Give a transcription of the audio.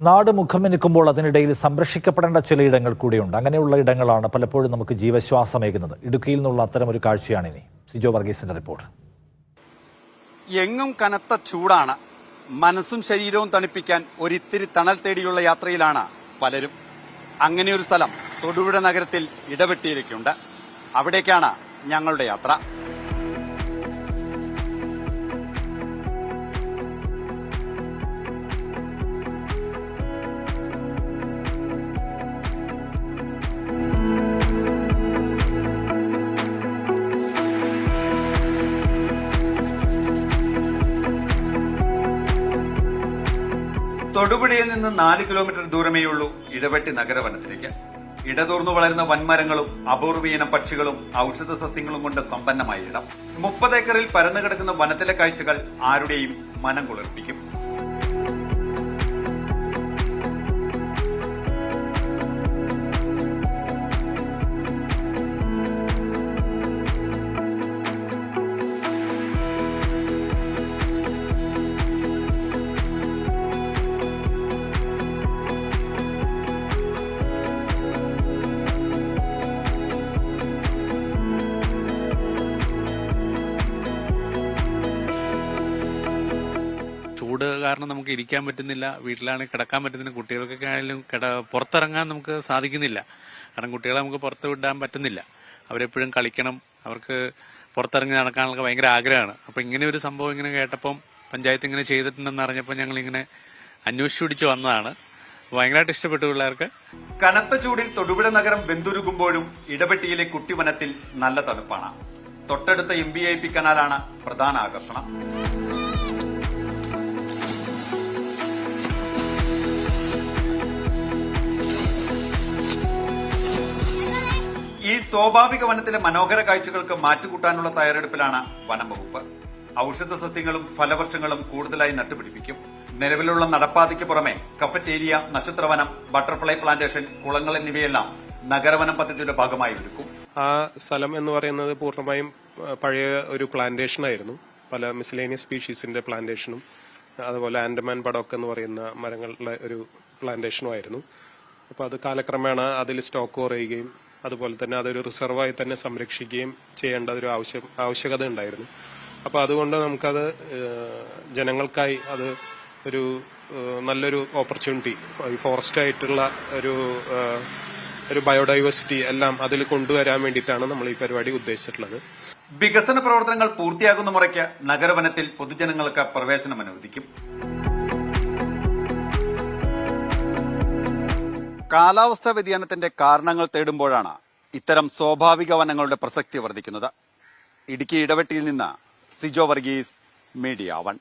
നാട് മുഖമെനുക്കുമ്പോൾ അതിനിടയിൽ സംരക്ഷിക്കപ്പെടേണ്ട ചിലയിടങ്ങൾ കൂടിയുണ്ട്. അങ്ങനെയുള്ള ഇടങ്ങളാണ് പലപ്പോഴും നമുക്ക് ജീവശ്വാസമേകുന്നത്. ഇടുക്കിയിൽ നിന്നുള്ള അത്തരമൊരു കാഴ്ചയാണിനി. സിജോ വർഗീസിന്റെ റിപ്പോർട്ട്. എങ്ങും കനത്ത ചൂടാണ്. മനസ്സും ശരീരവും തണുപ്പിക്കാൻ ഒരിത്തിരി തണൽ തേടിയുള്ള യാത്രയിലാണ് പലരും. അങ്ങനെയൊരു സ്ഥലം തൊടുപുഴ നഗരത്തിൽ ഇടവെട്ടിയിലേക്കുണ്ട്. അവിടേക്കാണ് ഞങ്ങളുടെ യാത്ര. തൊടുപുഴയിൽ നിന്ന് 4 കിലോമീറ്റർ ദൂരമേയുള്ളൂ ഇടവെട്ടി നഗരവനത്തിലേക്ക്. ഇടതൂർന്നു വളരുന്ന വൻമരങ്ങളും അപൂർവീനം പക്ഷികളും ഔഷധ സസ്യങ്ങളും കൊണ്ട് സമ്പന്നമായ ഇടം. 30 ഏക്കറിൽ പരന്നു കിടക്കുന്ന വനത്തിലെ കാഴ്ചകൾ ആരുടെയും മനം കുളിർപ്പിക്കും. ചൂട് കാരണം നമുക്ക് ഇരിക്കാൻ പറ്റുന്നില്ല, വീട്ടിലാണെങ്കിൽ കിടക്കാൻ പറ്റുന്നില്ല, കുട്ടികൾക്കൊക്കെ ആയാലും പുറത്തിറങ്ങാൻ നമുക്ക് സാധിക്കുന്നില്ല. കാരണം കുട്ടികളെ നമുക്ക് പുറത്ത് വിടാൻ പറ്റുന്നില്ല. അവരെപ്പോഴും കളിക്കണം, അവർക്ക് പുറത്തിറങ്ങി നടക്കാനൊക്കെ ഭയങ്കര ആഗ്രഹമാണ്. അപ്പൊ ഇങ്ങനെ ഒരു സംഭവം ഇങ്ങനെ കേട്ടപ്പം പഞ്ചായത്ത് ഇങ്ങനെ ചെയ്തിട്ടുണ്ടെന്ന് അറിഞ്ഞപ്പോൾ ഞങ്ങൾ ഇങ്ങനെ അന്വേഷിച്ചു പിടിച്ച് വന്നതാണ്. ഭയങ്കരമായിട്ട് ഇഷ്ടപ്പെട്ടു പിള്ളേർക്ക്. കനത്ത ചൂടിൽ തൊടുപുഴ നഗരം വെന്തുരുകുമ്പോഴും ഇടവെട്ടിയിലെ കുട്ടിവനത്തിൽ നല്ല തണുപ്പാണ്. തൊട്ടടുത്ത MBIP കനാലാണ് പ്രധാന ആകർഷണം. ഈ സ്വാഭാവിക വനത്തിലെ മനോഹര കാഴ്ചകൾക്ക് മാറ്റുകൂട്ടാനുള്ള തയ്യാറെടുപ്പിലാണ് വനം വകുപ്പ്. ഔഷധ സസ്യങ്ങളും ഫലവൃക്ഷങ്ങളും കൂടുതലായി നട്ടുപിടിപ്പിക്കും. നിലവിലുള്ള നടപ്പാതയ്ക്ക് പുറമെ കഫറ്റേരിയ, നക്ഷത്രവനം, ബട്ടർഫ്ലൈ പ്ലാന്റേഷൻ, കുളങ്ങൾ എന്നിവയെല്ലാം നഗരവനം പദ്ധതിയുടെ ഭാഗമായി ഒരുക്കും. ആ സ്ഥലം എന്ന് പറയുന്നത് പൂർണ്ണമായും പഴയ ഒരു പ്ലാന്റേഷൻ ആയിരുന്നു. പല മിസ്ലേനിയസ് സ്പീഷീസിന്റെ പ്ലാന്റേഷനും അതുപോലെ ആൻഡമാൻ പടോക്ക് എന്ന് പറയുന്ന മരങ്ങളുടെ ഒരു പ്ലാന്റേഷനും ആയിരുന്നു. അപ്പൊ അത് കാലക്രമേണ അതിൽ സ്റ്റോക്ക് കുറയുകയും അതുപോലെ തന്നെ അതൊരു റിസർവായി തന്നെ സംരക്ഷിക്കുകയും ചെയ്യേണ്ട ഒരു ആവശ്യകത ഉണ്ടായിരുന്നു. അപ്പൊ അതുകൊണ്ട് നമുക്കത് ജനങ്ങൾക്കായി അത് ഒരു നല്ലൊരു ഓപ്പർച്യൂണിറ്റി, ഫോറസ്റ്റ് ആയിട്ടുള്ള ഒരു ബയോഡൈവേഴ്സിറ്റി എല്ലാം അതിൽ കൊണ്ടുവരാൻ വേണ്ടിയിട്ടാണ് നമ്മൾ ഈ പരിപാടി ഉദ്ദേശിച്ചിട്ടുള്ളത്. വികസന പ്രവർത്തനങ്ങൾ പൂർത്തിയാകുന്ന മുറയ്ക്ക് നഗരവനത്തിൽ പൊതുജനങ്ങൾക്ക് പ്രവേശനം അനുവദിക്കും. കാലാവസ്ഥാ വ്യതിയാനത്തിന്റെ കാരണങ്ങൾ തേടുമ്പോഴാണ് ഇത്തരം സ്വാഭാവിക വനങ്ങളുടെ പ്രസക്തി വർദ്ധിക്കുന്നത്. ഇടുക്കി ഇടവെട്ടിയിൽ നിന്ന് സിജോ വർഗീസ്, മീഡിയ 1.